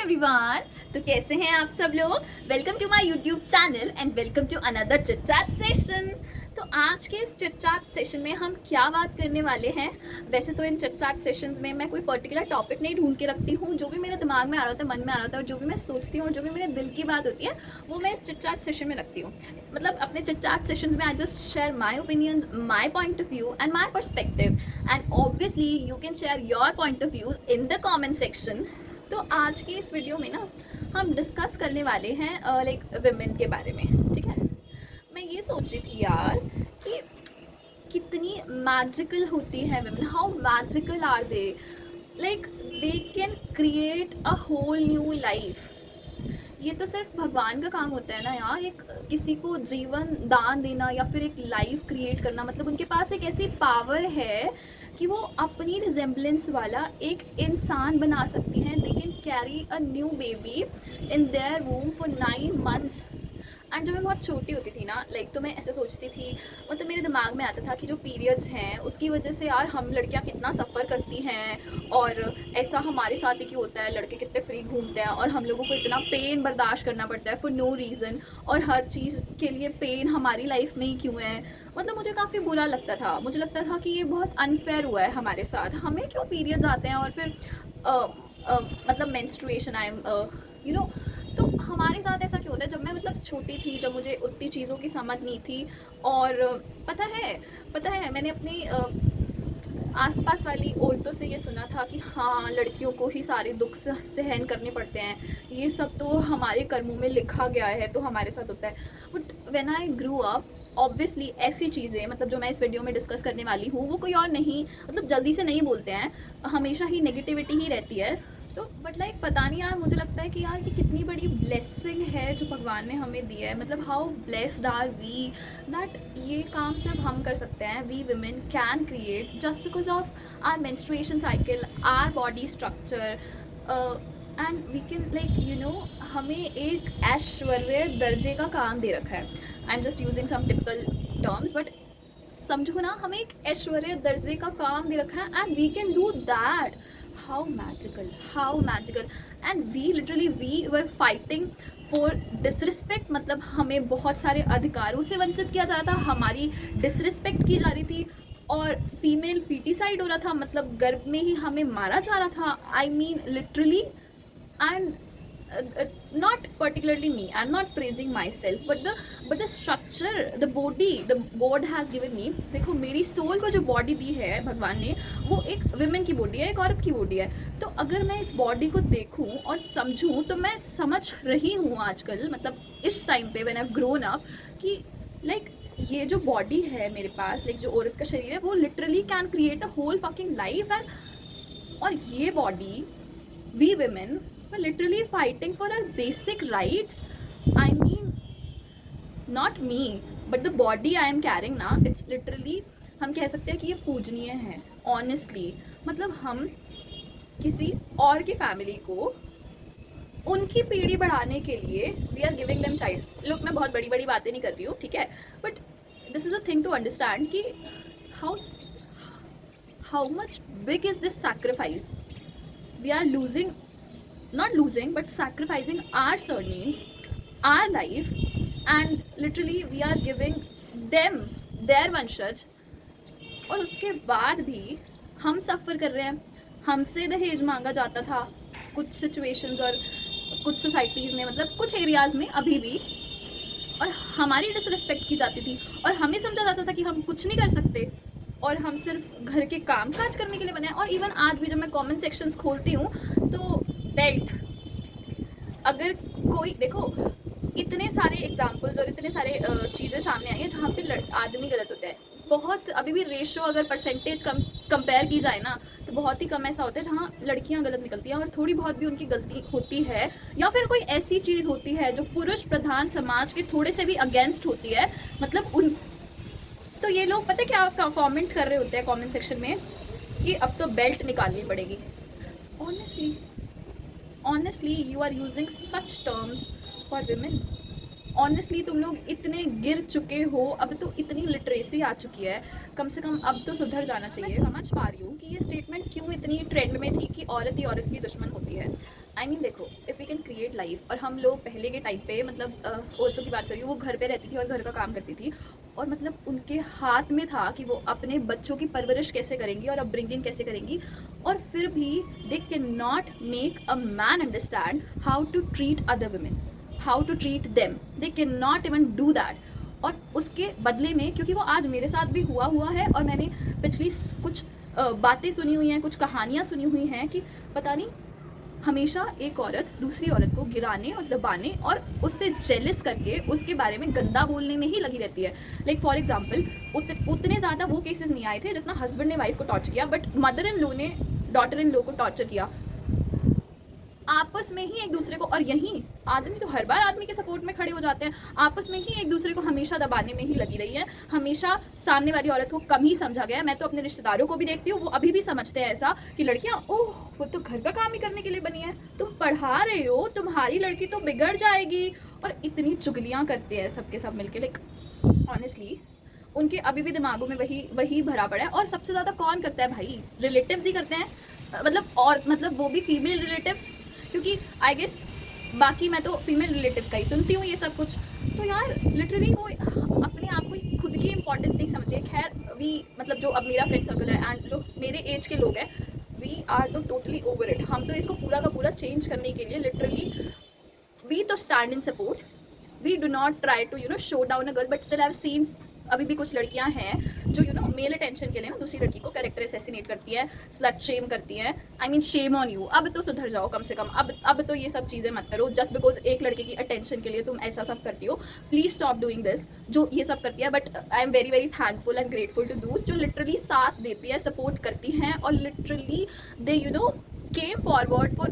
Everyone. तो कैसे हैं आप सब लोग? Welcome to my YouTube channel and welcome to another chit chat session. तो आज के इस चिट चैट सेशन में हम क्या बात करने वाले हैं? वैसे तो इन चिट चैट सेशंस में मैं कोई पर्टिकुलर टॉपिक नहीं ढूंढ के रखती हूँ। जो भी मेरे दिमाग में आ रहा होता है, मन में आ रहा होता है, और जो भी मैं सोचती हूँ और जो भी मेरे दिल की बात होती है वो मैं इस चिट चैट सेशन में रखती हूँ। मतलब अपने चिट चैट सेशंस में I just share my opinions, my point of view and my perspective, and obviously you can share your point of views in the comment section. तो आज के इस वीडियो में ना हम डिस्कस करने वाले हैं लाइक विमेन के बारे में। ठीक है, मैं ये सोच रही थी यार कि कितनी मैजिकल होती है women. How magical are they, like they can create a whole new life. ये तो सिर्फ भगवान का काम होता है ना यार, एक किसी को जीवन दान देना या फिर एक लाइफ क्रिएट करना। मतलब उनके पास एक ऐसी पावर है कि वो अपनी रिजेम्बलेंस वाला एक इंसान बना सकती हैं। They can carry a new baby in their womb for 9 months। And जब मैं बहुत छोटी होती थी ना, लाइक तो मैं ऐसे सोचती थी, मतलब मेरे दिमाग में आता था कि जो पीरियड्स हैं उसकी वजह से यार हम लड़कियां कितना सफ़र करती हैं, और ऐसा हमारे साथ ही क्यों होता है, लड़के कितने फ्री घूमते हैं और हम लोगों को इतना पेन बर्दाश्त करना पड़ता है फॉर नो रीज़न, और हर चीज़ के लिए पेन हमारी लाइफ में ही क्यों है। मतलब मुझे काफ़ी बुरा लगता था, मुझे लगता था कि ये बहुत अनफेयर हुआ है हमारे साथ, हमें क्यों पीरियड्स आते हैं और फिर मतलब menstruation I am you know. तो हमारे साथ ऐसा क्यों होता है? जब मैं मतलब छोटी थी, जब मुझे उतनी चीज़ों की समझ नहीं थी, और पता है मैंने अपनी आसपास वाली औरतों से ये सुना था कि हाँ, लड़कियों को ही सारे दुख सहन करने पड़ते हैं, ये सब तो हमारे कर्मों में लिखा गया है, तो हमारे साथ होता है। But when I grew up, obviously ऐसी चीज़ें, मतलब जो मैं इस वीडियो में डिस्कस करने वाली हूँ वो कोई और नहीं, मतलब जल्दी से नहीं बोलते हैं, हमेशा ही नेगेटिविटी ही रहती है। तो बट लाइक पता नहीं यार, मुझे लगता है कि यार कि कितनी बड़ी ब्लेसिंग है जो भगवान ने हमें दी है। मतलब how blessed are we that ये काम सिर्फ हम कर सकते हैं। We women can create just because of our menstruation cycle, our body structure, and we can like you know, हमें एक ऐश्वर्य दर्जे का काम दे रखा है। I am just using some typical terms, but समझो ना, हमें एक ऐश्वर्य दर्जे का काम दे रखा है and we can do that. How magical, how magical. And we literally we were fighting for disrespect. मतलब हमें बहुत सारे अधिकारों से वंचित किया जा रहा था, हमारी डिसरिस्पेक्ट की जा रही थी, और फीमेल फीटिसाइड हो रहा था, मतलब गर्भ में ही हमें मारा जा रहा था। I mean literally. And not particularly me, I'm not praising myself, but the structure, the body the god has given me। देखो, मेरी सोल को जो बॉडी दी है भगवान ने, वो एक विमेन की बॉडी है, एक औरत की बॉडी है। तो अगर मैं इस बॉडी को देखूं और समझूं, तो मैं समझ रही हूँ आजकल, मतलब इस टाइम पे when I have grown up, कि लाइक ये जो बॉडी है मेरे पास, लाइक जो औरत का शरीर है, वो literally can create a whole fucking life. And और ये body, we women were literally fighting for our basic rights। I mean, not me, but the body I am carrying now, it's literally, हम कह सकते हैं कि ये पूजनीय है ऑनेस्टली। मतलब हम किसी और की फैमिली को उनकी पीढ़ी बढ़ाने के लिए we are giving them child. Look, मैं बहुत बड़ी बड़ी बातें नहीं कर रही हूँ, ठीक है, but this is a thing to understand कि how how much big is this sacrifice. We are losing, not losing, but sacrificing our surnames, our life, and literally we are giving them their वंशज, और उसके बाद भी हम सफ़र कर रहे हैं। हमसे दहेज मांगा जाता था कुछ सिचुएशंस और कुछ सोसाइटीज़ में, मतलब कुछ एरियाज़ में अभी भी, और हमारी डिसरिस्पेक्ट की जाती थी, और हमें समझा जाता था कि हम कुछ नहीं कर सकते, और हम सिर्फ घर के काम काज करने के लिए बने हैं। और इवन आज भी जब मैं कमेंट सेक्शंस खोलती हूँ, तो बेल्ट, अगर कोई देखो, इतने सारे एग्जाम्पल्स और इतने सारे चीज़ें सामने आई हैं जहाँ पे आदमी गलत होता है। बहुत अभी भी रेशो, अगर परसेंटेज कंपेयर की जाए ना, तो बहुत ही कम ऐसा होता है जहाँ लड़कियाँ गलत निकलती हैं, और थोड़ी बहुत भी उनकी गलती होती है, या फिर कोई ऐसी चीज़ होती है जो पुरुष प्रधान समाज के थोड़े से भी अगेंस्ट होती है, मतलब उन, तो ये लोग पता है क्या कमेंट कर रहे होते हैं कमेंट सेक्शन में, कि अब तो बेल्ट निकालनी पड़ेगी। Honestly, honestly you are using such terms for women. Honestly तुम लोग इतने गिर चुके हो, अब तो इतनी लिटरेसी आ चुकी है, कम से कम अब तो सुधर जाना चाहिए। मैं समझ पा रही हूँ कि ये स्टेटमेंट क्यों इतनी ट्रेंड में थी कि औरत ही औरत की दुश्मन होती है? आई मीन देखो, if we can create life, और हम लोग पहले के टाइम पे मतलब औरतों की बात करिए, वो घर पे रहती थी और घर का काम करती थी, और मतलब उनके हाथ में था कि वो अपने बच्चों की परवरिश कैसे करेंगी और अपब्रिंगिंग कैसे करेंगी, और फिर भी they can not make a man understand how to treat other women, how to treat them, they can not even do that. और उसके बदले में, क्योंकि वो आज मेरे साथ भी हुआ है, और मैंने पिछली कुछ बातें सुनी हुई हैं, कुछ कहानियाँ सुनी हुई हैं कि पता नहीं हमेशा एक औरत दूसरी औरत को गिराने और दबाने और उससे जेलस करके उसके बारे में गंदा बोलने में ही लगी रहती है। लाइक फॉर एग्जांपल, उतने ज़्यादा वो केसेस नहीं आए थे जितना हस्बैंड ने वाइफ को टॉर्चर किया, बट मदर इन लॉ ने डॉटर इन लॉ को टॉर्चर किया आपस में ही एक दूसरे को। और यही आदमी तो हर बार आदमी के सपोर्ट में खड़े हो जाते हैं, आपस में ही एक दूसरे को हमेशा दबाने में ही लगी रही है, हमेशा सामने वाली औरत को कम ही समझा गया है। मैं तो अपने रिश्तेदारों को भी देखती हूँ, वो अभी भी समझते हैं ऐसा कि लड़कियाँ, ओह वो तो घर का काम ही करने के लिए बनी है, तुम पढ़ा रहे हो, तुम्हारी लड़की तो बिगड़ जाएगी, और इतनी चुगलियाँ करते हैं सबके सब मिलके। लाइक ऑनेस्टली उनके अभी भी दिमागों में वही भरा पड़ा है। और सबसे ज़्यादा कौन करता है भाई? रिलेटिव्स ही करते हैं, मतलब, और मतलब वो भी फीमेल रिलेटिव्स, क्योंकि आई गेस बाकी मैं तो फीमेल रिलेटिव्स का ही सुनती हूँ ये सब कुछ। तो यार लिटरली वो अपने आप को खुद की इंपॉर्टेंस नहीं समझ रही है। खैर वी मतलब जो अब मेरा फ्रेंड सर्कल है एंड जो मेरे एज के लोग हैं, वी आर तो टोटली ओवर इट। हम तो इसको पूरा का पूरा चेंज करने के लिए लिटरली वी तो stand in support, we do not try to show down a girl, but still I have seen अभी भी कुछ लड़कियां हैं जो मेल अटेंशन के लिए ना दूसरी लड़की को कैरेक्टर असैसिनेट करती हैं, स्लट शेम करती हैं। I mean shame on you, अब तो सुधर जाओ कम से कम, अब तो ये सब चीज़ें मत करो जस्ट बिकॉज एक लड़के की अटेंशन के लिए तुम ऐसा सब करती हो। प्लीज़ स्टॉप डूइंग दिस, जो ये सब करती है। But I am very very thankful and grateful to those जो लिटरली साथ देती है, सपोर्ट करती हैं, और literally they came forward for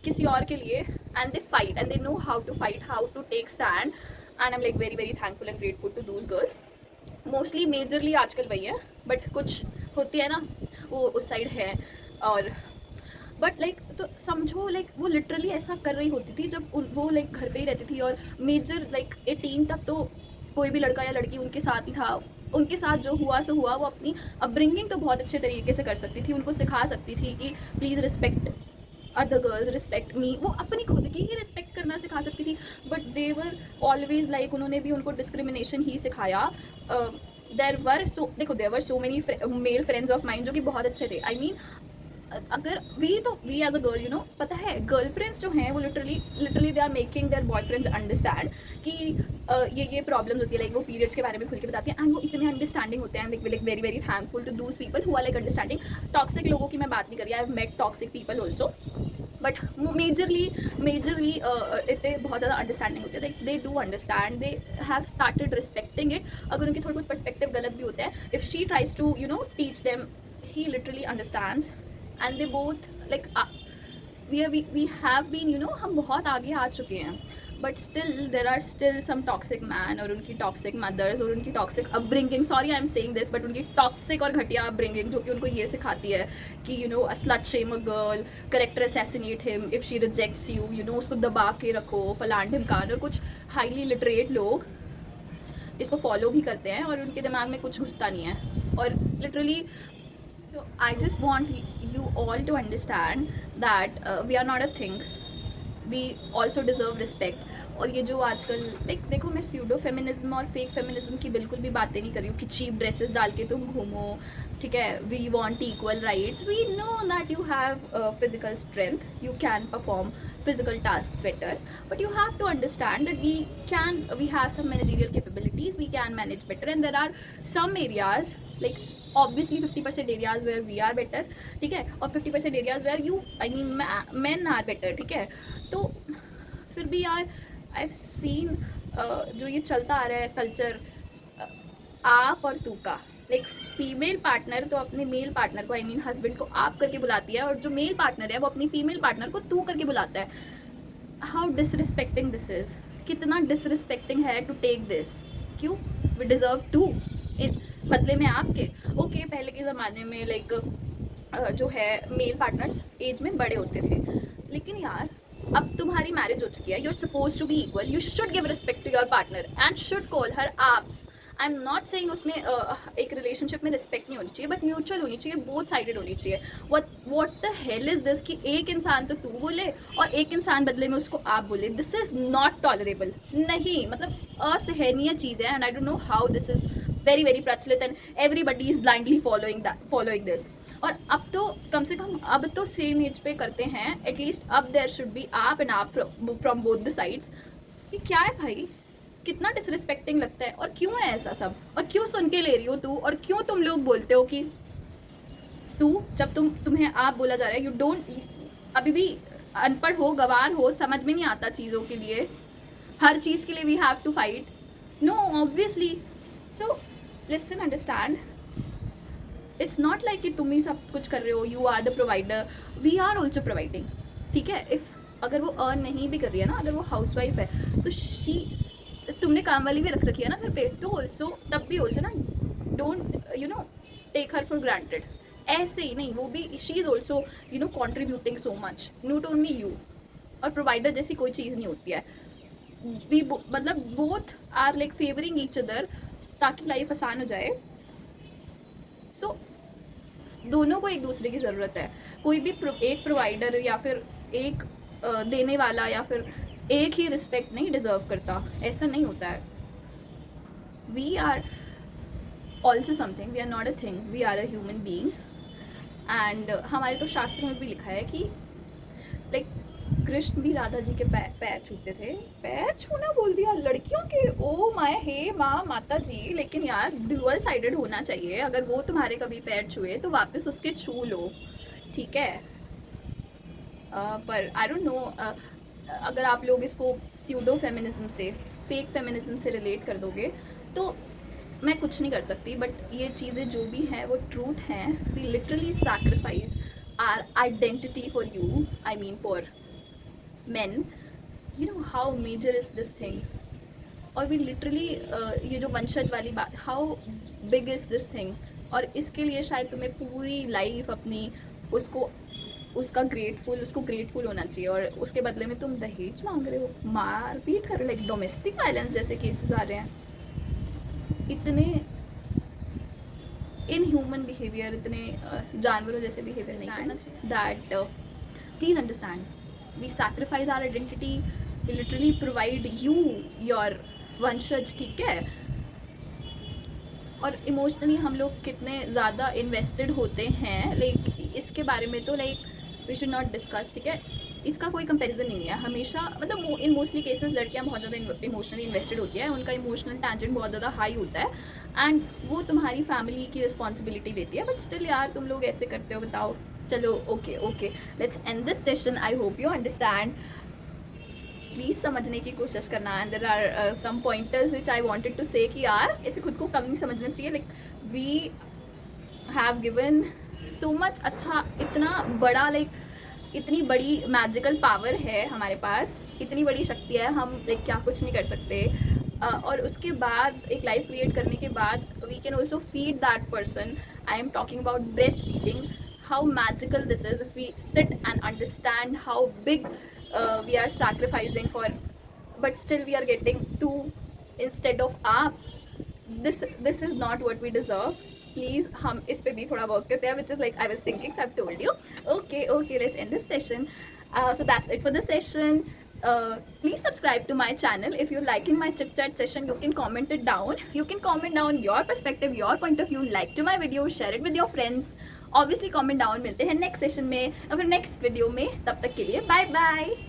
किसी और के लिए, and they fight and they know how to fight, how to take stand, and I am like very very thankful and grateful to those girls. Mostly majorly आजकल वही है, but कुछ होती है ना वो उस साइड है। और बट लाइक तो समझो, लाइक वो लिटरली ऐसा कर रही होती थी जब वो लाइक घर पे ही रहती थी, और मेजर लाइक 18 तक तो कोई भी लड़का या लड़की उनके साथ ही था, उनके साथ जो हुआ सो हुआ। वो अपनी अपब्रिंगिंग तो बहुत अच्छे तरीके से कर सकती थी, उनको सिखा सकती थी कि please respect other girls, respect मी, वो अपनी खुद की ही रिस्पेक्ट करना सिखा सकती थी। But they were always like, उन्होंने भी उनको डिस्क्रिमिनेशन ही सिखाया। There were so many male friends of mine जो कि बहुत अच्छे थे। आई मीन अगर वी एज अ गर्ल पता है गर्लफ्रेंड्स जो हैं वो literally they are making their boyfriends understand कि ये प्रॉब्लम्स होती है। लाइक वो पीरियड्स के बारे में खुल के बताती हैं, एंड वो इतने अंडरस्टैंडिंग होते हैं। Like very very thankful to those people who are like understanding. Toxic लोगों की मैं बात नहीं कर रही, I have met toxic people also, but majorly इतने बहुत ज़्यादा अंडरस्टैंडिंग होते हैं। Like they do understand, they have started respecting it. अगर उनके थोड़े बहुत पर्सपेक्टिव गलत भी होते हैं, if she tries to teach them, he literally understands, and they both like we have been हम बहुत आगे आ चुके हैं, but still there are still some toxic man और उनकी टॉक्सिक मदर्स और उनकी toxic upbringing, sorry I am saying this, but उनकी टॉक्सिक और घटिया अपब्रिंगिंग जो कि उनको ये सिखाती है कि slut shame a girl, character assassinate him if she rejects you, उसको दबा के रखो, फलान ढिमकान। और कुछ हाईली लिटरेट लोग इसको फॉलो भी करते हैं और उनके दिमाग में कुछ घुसता नहीं है। और literally so I just want you all to understand that we are not a thing, we also deserve respect। और ये जो आजकल लाइक देखो, मैं स्यूडो फेमिनिज्म और फेक फेमिनिज्म की बिल्कुल भी बातें नहीं कर रही हूँ कि चीप ड्रेसेस डाल के तुम घूमो, ठीक है, we want equal rights, we know that you have physical strength, you can perform physical tasks better, but you have to understand that we have some managerial capabilities, we can manage better, and there are some areas like obviously 50% areas where we are better, ठीक है, और 50% areas where men are better, ठीक है। तो फिर भी यार I've seen जो ये चलता आ रहा है कल्चर आप और तू का, लाइक फीमेल पार्टनर तो अपने मेल पार्टनर को हस्बैंड को आप करके बुलाती है, और जो मेल पार्टनर है वो अपनी फीमेल पार्टनर को तू करके बुलाता है। हाउ डिसरिस्पेक्टिंग दिस इज़, कितना डिसरिस्पेक्टिंग है टू टेक दिस। क्यों? वी डिज़र्व टू इन बदले में आपके। ओके, पहले के ज़माने में लाइक जो है मेल पार्टनर्स एज में बड़े होते थे, लेकिन यार अब तुम्हारी मैरिज हो चुकी है, you are suppose to be equal, you should give respect to your partner and should call her आप। आई एम नॉट सेइंग उसमें एक रिलेशनशिप में रिस्पेक्ट नहीं होनी चाहिए, बट म्यूचुअल होनी चाहिए, बोथ साइडेड होनी चाहिए. What the hell is this कि एक इंसान तो तू बोले और एक इंसान बदले में उसको आप बोले. This is not tolerable. नहीं, मतलब असहनीय चीज़ है. And I don't know how this is very very प्रचलित and everybody is blindly following this. और अब तो कम से कम अब तो सेम एज पे करते हैं एटलीस्ट. अब देयर शुड बी आप एंड आप फ्रॉम बोथ द साइड्स. ये क्या है भाई, कितना डिसरिस्पेक्टिंग लगता है. और क्यों है ऐसा सब, और क्यों सुन के ले रही हो तू, और क्यों तुम लोग बोलते हो कि तू, जब तुम्हें आप बोला जा रहा है, यू डोंट, अभी भी अनपढ़ हो, गवार हो, समझ में नहीं आता चीज़ों के लिए, हर चीज़ के लिए we have to fight. No, obviously. So listen, understand, it's not like कि तुम ही सब कुछ कर रहे हो, you are the provider, we are also providing. ठीक है, इफ़ अगर वो अर्न नहीं भी कर रही है ना, अगर वो हाउस वाइफ है तो तुमने काम वाली भी रख रखी है ना घर पे, तो ऑल्सो तब भी ऑल्सो ना, don't take her for granted. ऐसे ही नहीं, वो भी she is also contributing so much, not only you. और प्रोवाइडर जैसी कोई चीज़ नहीं होती है. वी मतलब both are like favouring each other ताकि लाइफ आसान हो जाए. सो दोनों को एक दूसरे की ज़रूरत है. कोई भी एक प्रोवाइडर या फिर एक देने वाला या फिर एक ही रिस्पेक्ट नहीं डिज़र्व करता. ऐसा नहीं होता है. We are also something, we are not a thing, we are a human being. And हमारे तो शास्त्रों में भी लिखा है कि लाइक कृष्ण भी राधा जी के पैर छूते थे. पैर छूना बोल दिया लड़कियों के, ओ माय, हे माँ माता जी. लेकिन यार ड्यूअल साइडेड होना चाहिए. अगर वो तुम्हारे कभी पैर छुए तो वापस उसके छू लो, ठीक है. पर आई डोंट नो, अगर आप लोग इसको स्यूडो फेमिनिज्म से, फेक फेमिनिज्म से रिलेट कर दोगे तो मैं कुछ नहीं कर सकती. बट ये चीज़ें जो भी हैं वो ट्रूथ हैं. We literally sacrifice our identity for you, I mean for men. You know how major is this thing. और we literally ये जो वंशज वाली बात, how big is this thing. और इसके लिए शायद तुम्हें पूरी लाइफ अपनी उसको ग्रेटफुल होना चाहिए. और उसके बदले में तुम दहेज मांग रहे हो, मारपीट कर रहे हो, लाइक डोमेस्टिक वायलेंस जैसे केसेस आ रहे हैं. इतने इनह्यूमन बिहेवियर, इतने जानवरों जैसे बिहेवियर नहीं करना चाहिए. That please understand, we sacrifice our identity, we literally provide you your वंशज, ठीक है. और इमोशनली हम लोग कितने ज़्यादा इन्वेस्टेड होते हैं, लाइक इसके बारे में तो like we should not discuss, ठीक है. इसका कोई कंपैरिजन नहीं है. हमेशा मतलब इन मोस्टली केसेस लड़कियां बहुत ज़्यादा इमोशनली इन्वेस्टेड होती है, उनका इमोशनल टेंजेंट बहुत ज़्यादा हाई होता है एंड वो तुम्हारी फैमिली की रिस्पॉन्सिबिलिटी लेती है. बट स्टिल यार तुम लोग ऐसे करते हो, बताओ. चलो okay, let's end this session. I hope you understand. Please समझने की कोशिश करना. And there are some pointers which I wanted to say कि यार ऐसे खुद को कम नहीं समझना चाहिए. Like we have given so much. अच्छा, इतना बड़ा, लाइक इतनी बड़ी मैजिकल पावर है हमारे पास, इतनी बड़ी शक्ति है, हम लाइक क्या कुछ नहीं कर सकते. और उसके बाद एक लाइफ क्रिएट करने के बाद we can also feed that person. I am talking about breast feeding. How magical this is if we sit and understand how big we are sacrificing for, but still we are getting two instead of आप. This is not what we deserve. Please हम इस पे भी थोड़ा work करते हैं, which is like I was thinking, so I've told you. Okay, let's end this session. So that's it for the session. Please subscribe to my channel. If you're liking my chit chat session, you can comment it down. You can comment down your perspective, your point of view, like to my video, share it with your friends. Obviously comment down. मिलते हैं next session में और फिर next video में. तब तक के लिए bye bye.